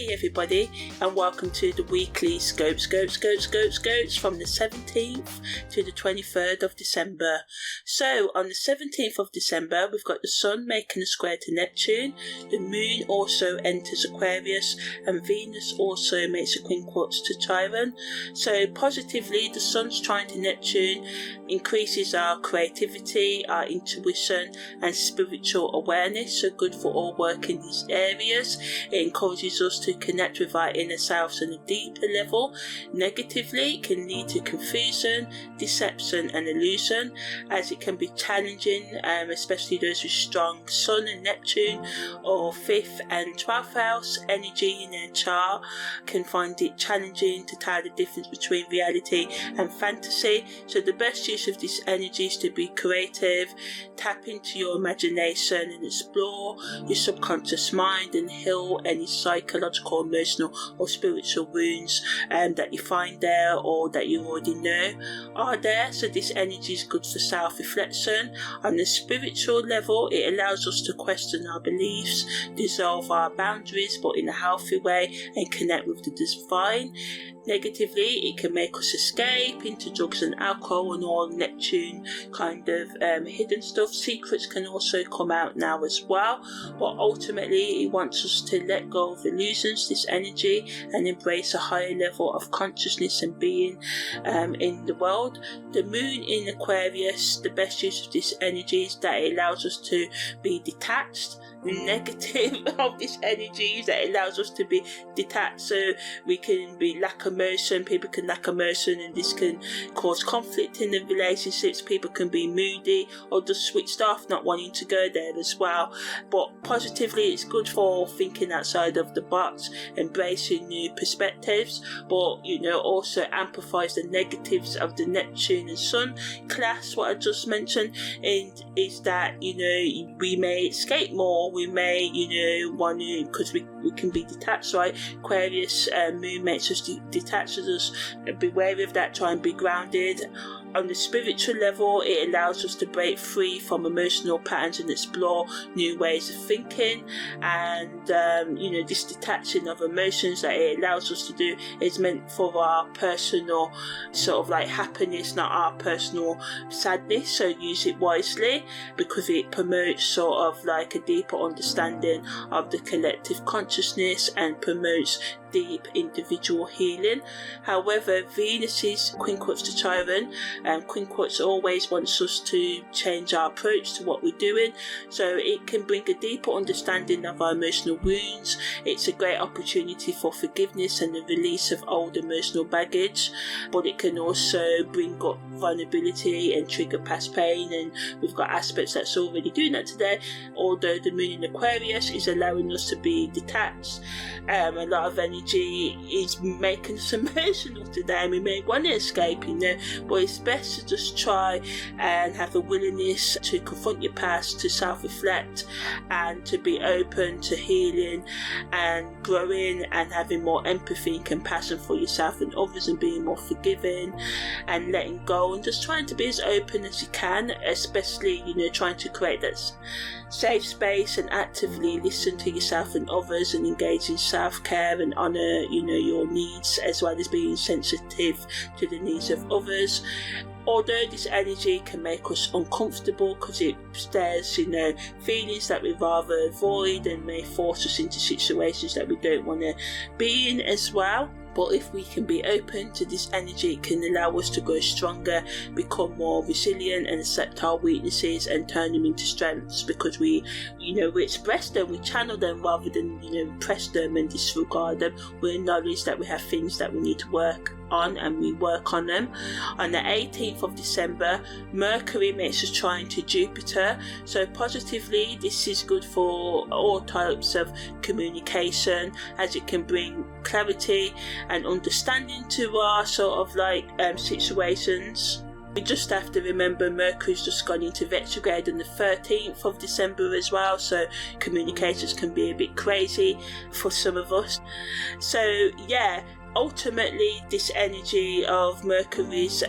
Hi everybody, and welcome to the weekly Scopes from the 17th to the 23rd of December. So on the 17th of December we've got the Sun making a square to Neptune, the Moon also enters Aquarius, and Venus also makes a quincunx to Chiron. So positively, the Sun's trine to Neptune increases our creativity, our intuition and spiritual awareness, so good for all work in these areas. It encourages us to connect with our inner selves on a deeper level. Negatively, it can lead to confusion, deception and illusion, as it can be challenging, especially those with strong Sun and Neptune or 5th and 12th house energy in their chart can find it challenging to tell the difference between reality and fantasy. So the best use of this energy is to be creative, tap into your imagination and explore your subconscious mind and heal any psychological, emotional or spiritual wounds that you find there or that you already know are there. So this energy is good for self-reflection. On the spiritual level, it allows us to question our beliefs, dissolve our boundaries but in a healthy way, and connect with the divine. Negatively, it can make us escape into drugs and alcohol and all Neptune kind of hidden stuff. Secrets can also come out now as well, but ultimately it wants us to let go of illusions, this energy, and embrace a higher level of consciousness and being in the world. The Moon in Aquarius, the best use of this energy is that it allows us to be detached. The negative of this energy is that it allows us to be detached, so we can be lack emotion, people can lack emotion, and this can cause conflict in the relationships. People can be moody or just switched off, not wanting to go there as well. But positively, it's good for thinking outside of the box, embracing new perspectives, but also amplifies the negatives of the Neptune and Sun class, what I just mentioned, and is that we may escape more. We may, want to, because we can be detached, right? Aquarius Moon makes us detached us. Be wary of that, try and be grounded. On the spiritual level, it allows us to break free from emotional patterns and explore new ways of thinking. And, this detaching of emotions that it allows us to do is meant for our personal sort of like happiness, not our personal sadness. So use it wisely, because it promotes sort of like a deeper understanding of the collective consciousness and promotes deep individual healing. However, Venus's quincunx to Chiron, quincunx always wants us to change our approach to what we're doing, so it can bring a deeper understanding of our emotional wounds. It's a great opportunity for forgiveness and the release of old emotional baggage, but it can also bring up vulnerability and trigger past pain, and we've got aspects that's already doing that today. Although the Moon in Aquarius is allowing us to be detached, a lot of energy is making us emotional today, and we may want to escape, but it's best to just try and have a willingness to confront your past, to self-reflect, and to be open to healing and growing and having more empathy and compassion for yourself and others, and being more forgiving and letting go, and just trying to be as open as you can, especially trying to create that safe space and actively listen to yourself and others, and engage in self-care and honour your needs, as well as being sensitive to the needs of others. Although this energy can make us uncomfortable because it stirs, feelings that we rather avoid, and may force us into situations that we don't want to be in as well. But if we can be open to this energy, it can allow us to grow stronger, become more resilient, and accept our weaknesses and turn them into strengths, because we express them, we channel them rather than, repress them and disregard them. We acknowledge that we have things that we need to work on, and we work on them. On the 18th of December, Mercury makes a trine to Jupiter, so positively this is good for all types of communication, as it can bring clarity and understanding to our sort of like situations. We just have to remember Mercury's just gone into retrograde on the 13th of December as well, so communications can be a bit crazy for some of us. So yeah, ultimately this energy of Mercury's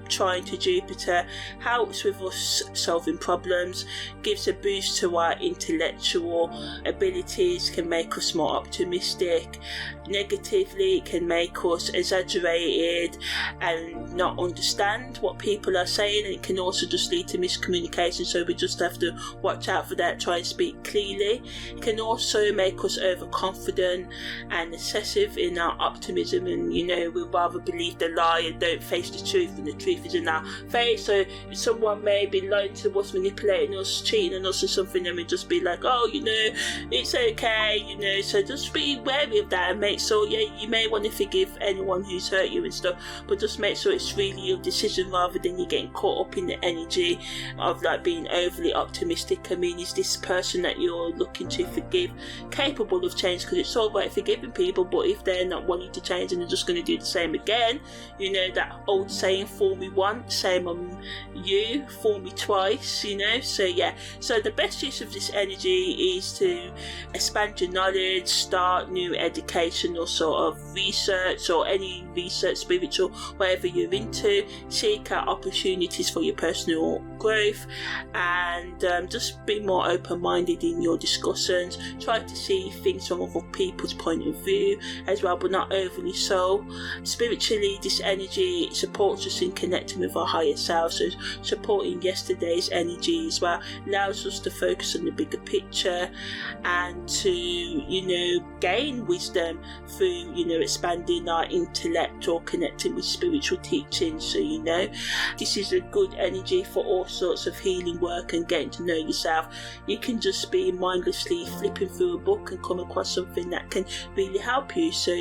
trine to Jupiter helps with us solving problems, gives a boost to our intellectual abilities, can make us more optimistic. Negatively, it can make us exaggerated and not understand what people are saying, and it can also just lead to miscommunication, so we just have to watch out for that. Try and speak clearly. It can also make us overconfident and excessive in our optimism, and we rather believe the lie and don't face the truth, and the truth is in our face. So if someone may be lying to us, manipulating us, cheating on us or something, and we just be like, oh, it's okay, so just be wary of that and make sure, you may want to forgive anyone who's hurt you and stuff, but just make sure it's really your decision rather than you getting caught up in the energy of like being overly optimistic. I mean, is this person that you're looking to forgive capable of change? Because it's all right forgiving people, but if they're not wanting to change and they're just going to do the same again, that old saying, fool me once, shame on you, fool me twice, so the best use of this energy is to expand your knowledge, start new educational sort of research or any research, spiritual, whatever you're into. Seek out opportunities for your personal growth, and just be more open-minded in your discussions. Try to see things from other people's point of view as well, but not overly so. Spiritually, this energy supports us in connecting with our higher self, so supporting yesterday's energy as well allows us to focus on the bigger picture and to gain wisdom through expanding our intellect or connecting with spiritual teachings. So this is a good energy for all sorts of healing work and getting to know yourself. You can just be mindlessly flipping through a book and come across something that can really help you. So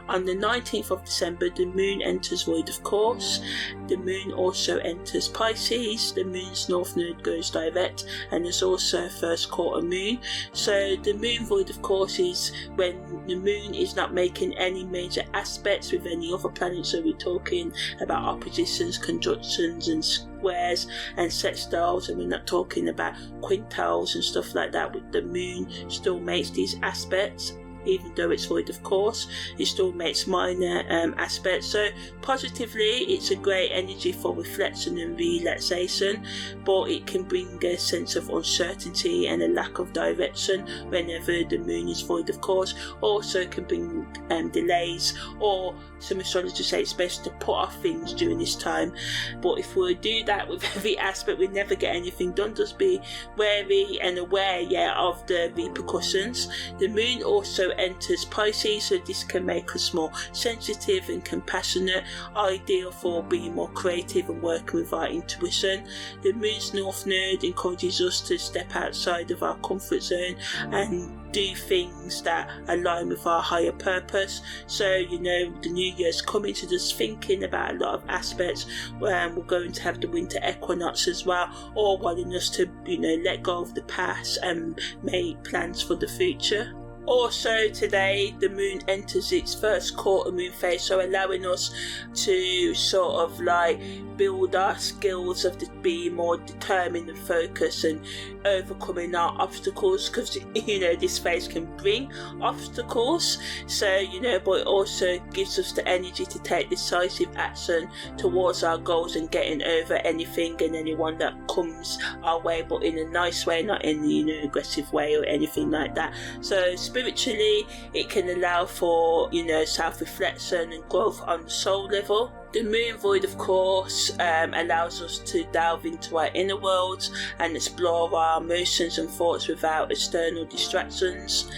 on the 19th of December, the moon enters void, of course. The moon also enters Pisces. The moon's north node goes direct, and there's also a first quarter moon. So the moon void, of course, is when the moon is not making any major aspects with any other planet. So we're talking about oppositions, conjunctions and squares and sextiles, and we're not talking about quintiles and stuff like that. With the moon still makes these aspects. Even though it's void, of course, it still makes minor aspects. So positively, it's a great energy for reflection and relaxation, but it can bring a sense of uncertainty and a lack of direction whenever the moon is void, of course. Also can bring delays, or some astrologers say it's best to put off things during this time. But if we do that with every aspect, we never get anything done. Just be wary and aware of the repercussions. The moon also enters Pisces, so this can make us more sensitive and compassionate, ideal for being more creative and working with our intuition. The moon's north node encourages us to step outside of our comfort zone and do things that align with our higher purpose. So the new year's coming, so just thinking about a lot of aspects. We're going to have the winter equinox as well, all wanting us to let go of the past and make plans for the future. Also today, the moon enters its first quarter moon phase, so allowing us to sort of like build our skills of being more determined and focused and overcoming our obstacles, because this phase can bring obstacles. So but it also gives us the energy to take decisive action towards our goals and getting over anything and anyone that comes our way, but in a nice way, not in the aggressive way or anything like that. So spiritually, it can allow for self-reflection and growth on the soul level. The moon void, of course, allows us to delve into our inner worlds and explore our emotions and thoughts without external distractions,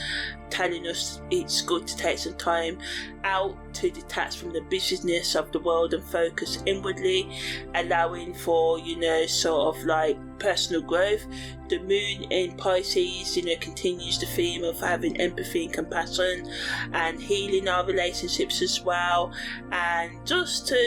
telling us it's good to take some time out to detach from the busyness of the world and focus inwardly, allowing for sort of like personal growth. The moon in Pisces continues the theme of having empathy and compassion and healing our relationships as well, and just to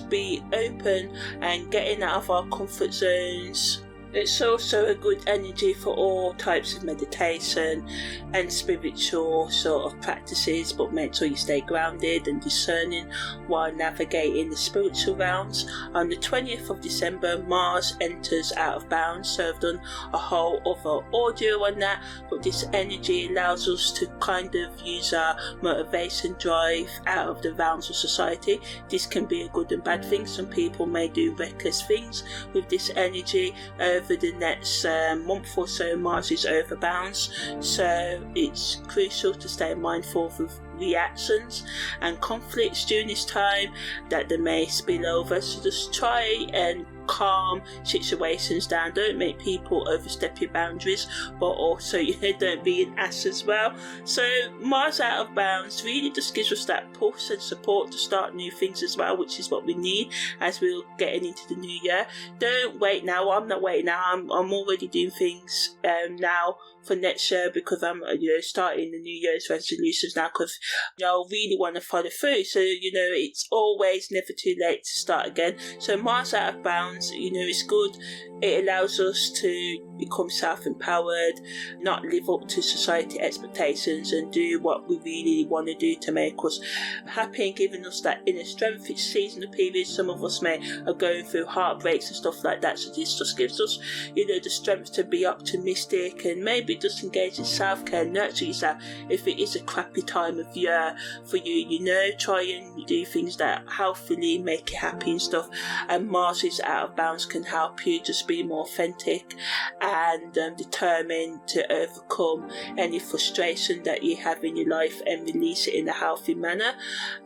be open and getting out of our comfort zones. It's also a good energy for all types of meditation and spiritual sort of practices, but make sure you stay grounded and discerning while navigating the spiritual realms. On the 20th of December, Mars enters out of bounds, so I've done a whole other audio on that, but this energy allows us to kind of use our motivation drive out of the realms of society. This can be a good and bad thing. Some people may do reckless things with this energy. Over the next month or so, Mars is over bounds, so it's crucial to stay mindful of reactions and conflicts during this time that they may spill over. So just try and calm situations down. Don't make people overstep your boundaries, but also don't be an ass as well. So Mars out of bounds really just gives us that push and support to start new things as well, which is what we need as we're getting into the new year. Don't wait now. I'm not waiting now. I'm already doing things now for next year, because I'm starting the New Year's resolutions now, because I really want to follow through. So it's always never too late to start again. So Mars out of bounds, it's good. It allows us to become self-empowered, not live up to society expectations, and do what we really want to do to make us happy and giving us that inner strength. It's seasonal period. Some of us are going through heartbreaks and stuff like that. So this just gives us, the strength to be optimistic and maybe just engage in self-care, nurture yourself. If it is a crappy time of year for you, try and do things that healthily make you happy and stuff. And Mars is out of bounds can help you just be more authentic and determined to overcome any frustration that you have in your life and release it in a healthy manner.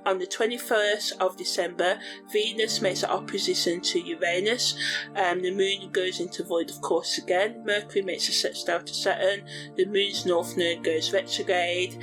On the 21st of December, Venus makes an opposition to Uranus. The moon goes into void, of course, again. Mercury makes a sextile to Saturn. The moon's north node goes retrograde,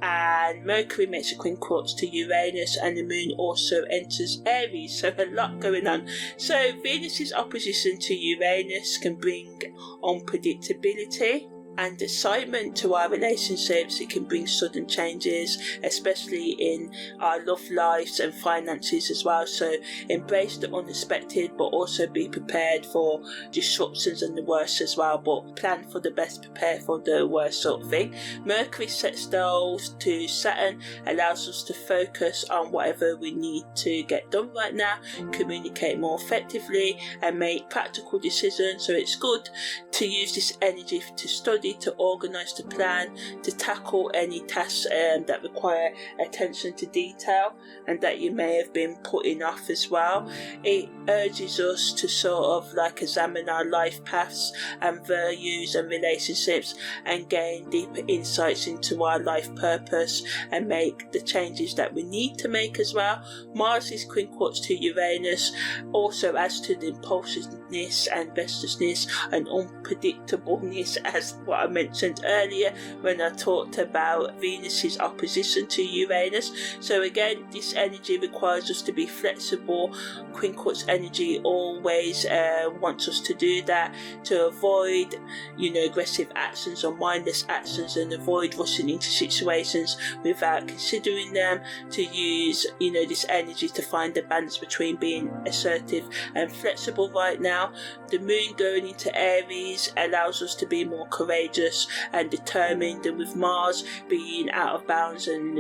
and Mercury makes a quincunx to Uranus, and the moon also enters Aries. So a lot going on. So Venus's opposition to Uranus can bring unpredictability and excitement to our relationships. It can bring sudden changes, especially in our love lives and finances as well. So embrace the unexpected, but also be prepared for disruptions and the worst as well. But plan for the best, prepare for the worst sort of thing. Mercury sextile to Saturn allows us to focus on whatever we need to get done right now, communicate more effectively, and make practical decisions. So it's good to use this energy to study, to organise, to plan, to tackle any tasks that require attention to detail and that you may have been putting off as well. It urges us to sort of examine our life paths and values and relationships and gain deeper insights into our life purpose and make the changes that we need to make as well. Mars is quincunx to Uranus also adds to the impulsiveness and restlessness and unpredictableness, as what I mentioned earlier when I talked about Venus's opposition to Uranus. So again, this energy requires us to be flexible. Quincunx energy always wants us to do that, to avoid aggressive actions or mindless actions, and avoid rushing into situations without considering them, to use this energy to find the balance between being assertive and flexible right now. The moon going into Aries allows us to be more courageous and determined, and with Mars being out of bounds, and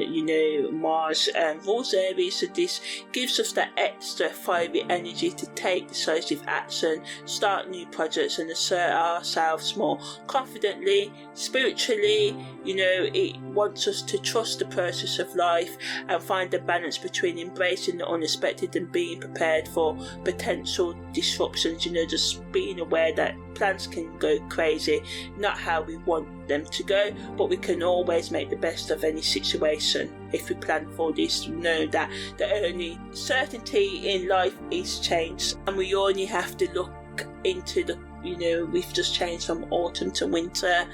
Mars rules Aries, so this gives us that extra fiery energy to take decisive action, start new projects, and assert ourselves more confidently. Spiritually, it wants us to trust the process of life and find a balance between embracing the unexpected and being prepared for potential disruptions. Just being aware that plans can go crazy, not how we want them to go, but we can always make the best of any situation if we plan for this. Know that the only certainty in life is change, and we only have to look into the we've just changed from autumn to winter,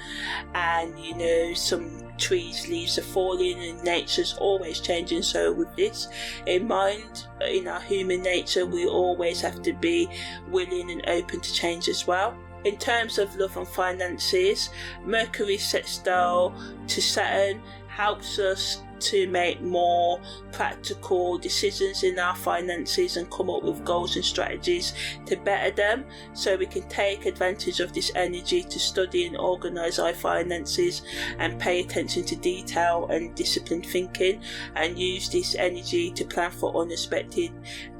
and some trees' leaves are falling and nature's always changing. So with this in mind, in our human nature, we always have to be willing and open to change as well. In terms of love and finances, Mercury sextile to Saturn helps us to make more practical decisions in our finances and come up with goals and strategies to better them, so we can take advantage of this energy to study and organise our finances and pay attention to detail and disciplined thinking, and use this energy to plan for unexpected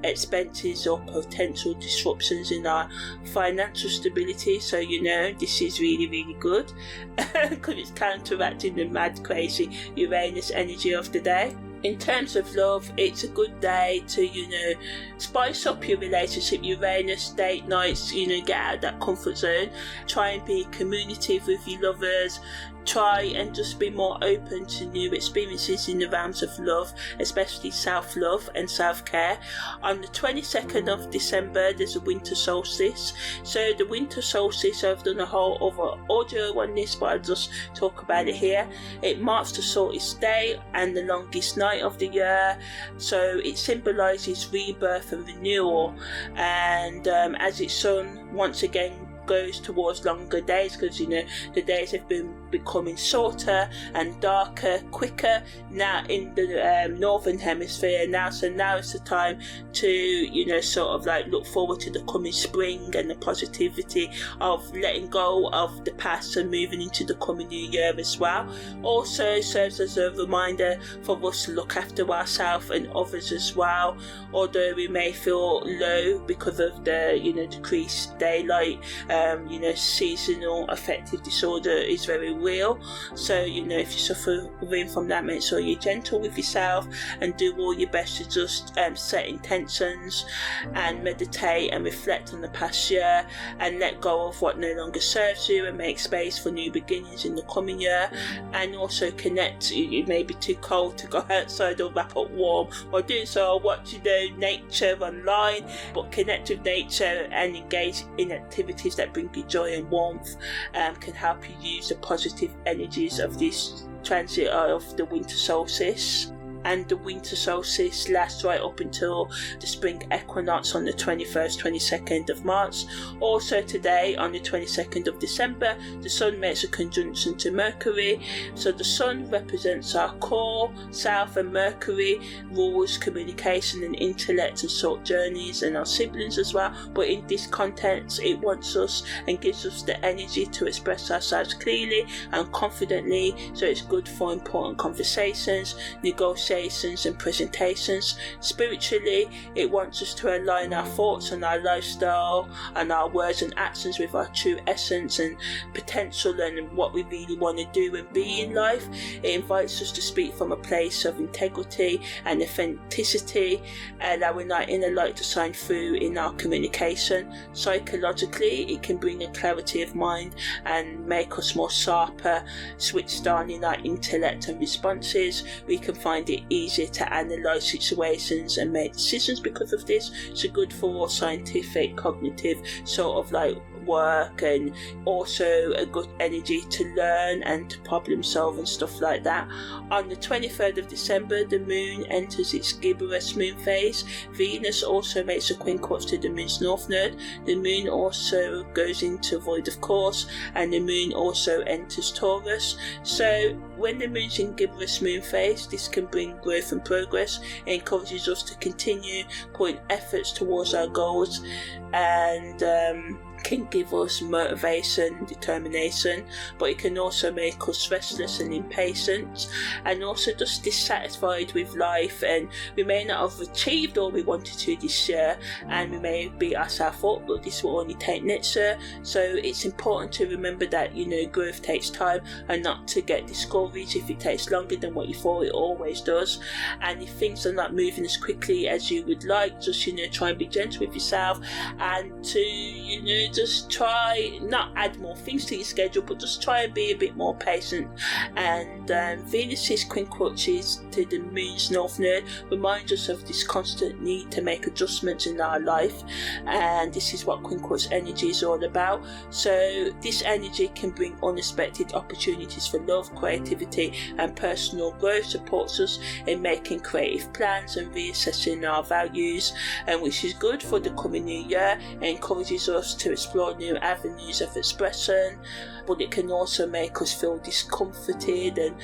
expenses or potential disruptions in our financial stability. So this is really good because it's counteracting the mad crazy Uranus energy of the day. In terms of love, it's a good day to, spice up your relationship. Uranus, date nights, get out of that comfort zone. Try and be communicative with your lovers. Try and just be more open to new experiences in the realms of love, especially self-love and self-care. On the 22nd of December, there's a winter solstice. So the winter solstice, I've done a whole other audio on this, but I'll just talk about it here. It marks the shortest day and the longest night of the year. So it symbolises rebirth and renewal. And as its sun once again goes towards longer days, because the days have been becoming shorter and darker quicker now in the northern hemisphere now. So now is the time to sort of like look forward to the coming spring and the positivity of letting go of the past and moving into the coming new year as well. Also serves as a reminder for us to look after ourselves and others as well, although we may feel low because of the decreased daylight. Seasonal affective disorder is very real. So if you're suffering from that, make sure you're gentle with yourself and do all your best to just set intentions and meditate and reflect on the past year and let go of what no longer serves you and make space for new beginnings in the coming year. And also connect. It may be too cold to go outside or wrap up warm or do so, or watch nature online, but connect with nature and engage in activities that bring you joy and warmth, can help you use the positive energies of this transit of the winter solstice. And the winter solstice lasts right up until the spring equinox on the 21st, 22nd of March. Also today, on the 22nd of December, the Sun makes a conjunction to Mercury. So the Sun represents our core, South, and Mercury rules communication and intellect and short journeys and our siblings as well. But in this context, it wants us and gives us the energy to express ourselves clearly and confidently. So it's good for important conversations, negotiations and presentations. Spiritually, it wants us to align our thoughts and our lifestyle and our words and actions with our true essence and potential and what we really want to do and be in life. It invites us to speak from a place of integrity and authenticity, allowing our inner light to shine through in our communication. Psychologically, it can bring a clarity of mind and make us more sharper, switched on in our intellect and responses. We can find it easier to analyse situations and make decisions because of this. So good for scientific, cognitive sort of like work, and also a good energy to learn and to problem solve and stuff like that. On the 23rd of December, the moon enters its gibbous moon phase. Venus also makes a quincunx to the moon's north node. The moon also goes into void of course, and the moon also enters Taurus. So when the moon's in gibbous moon phase, this can bring growth and progress. It encourages us to continue putting efforts towards our goals and can give us motivation and determination, but it can also make us restless and impatient and also just dissatisfied with life, and we may not have achieved all we wanted to this year and we may beat ourselves up, but this will only take next year. So it's important to remember that growth takes time and not to get discouraged if it takes longer than what you thought. It always does. And if things are not moving as quickly as you would like, just try and be gentle with yourself and to just try not add more things to your schedule, but just try and be a bit more patient. And Venus's quincunxes to the moon's north node reminds us of this constant need to make adjustments in our life, and this is what quincunx energy is all about. So this energy can bring unexpected opportunities for love, creativity and personal growth, supports us in making creative plans and reassessing our values, and which is good for the coming new year. It encourages us to explore new avenues of expression, but it can also make us feel discomforted and,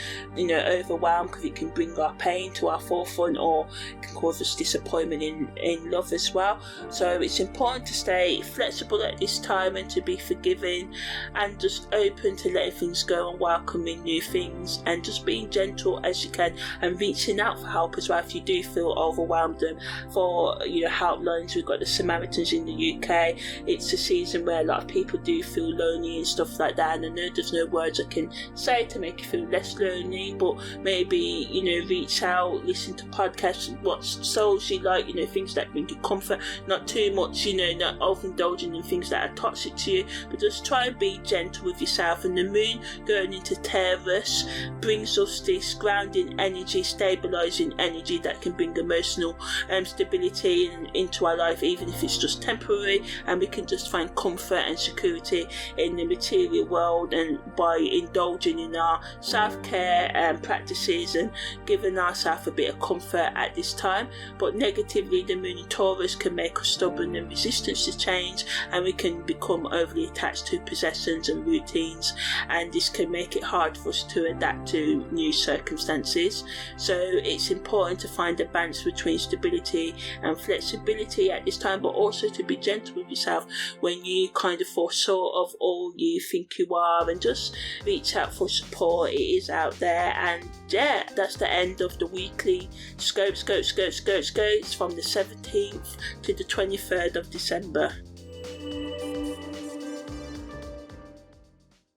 overwhelmed, because it can bring our pain to our forefront, or it can cause us disappointment in love as well. So it's important to stay flexible at this time and to be forgiving and just open to letting things go and welcoming new things, and just being gentle as you can and reaching out for help as well if you do feel overwhelmed. And for helplines, we've got the Samaritans in the UK. It's a season where a lot of people do feel lonely and stuff like that, and I know there's no words I can say to make you feel less lonely, but maybe reach out, listen to podcasts, watch souls you like, things that bring you comfort, not too much, not overindulging in things that are toxic to you, but just try and be gentle with yourself. And the moon going into Taurus brings us this grounding energy, stabilizing energy that can bring emotional stability into our life, even if it's just temporary, and we can just find comfort and security in the material world, and by indulging in our self-care practices and giving ourselves a bit of comfort at this time. But negatively, the moon in Taurus can make us stubborn and resistant to change, and we can become overly attached to possessions and routines, and this can make it hard for us to adapt to new circumstances. So it's important to find a balance between stability and flexibility at this time, but also to be gentle with yourself when you kind of fall short of all you think you are, and just reach out for support. It is out there. And yeah, that's the end of the weekly scopes from the 17th to the 23rd of December.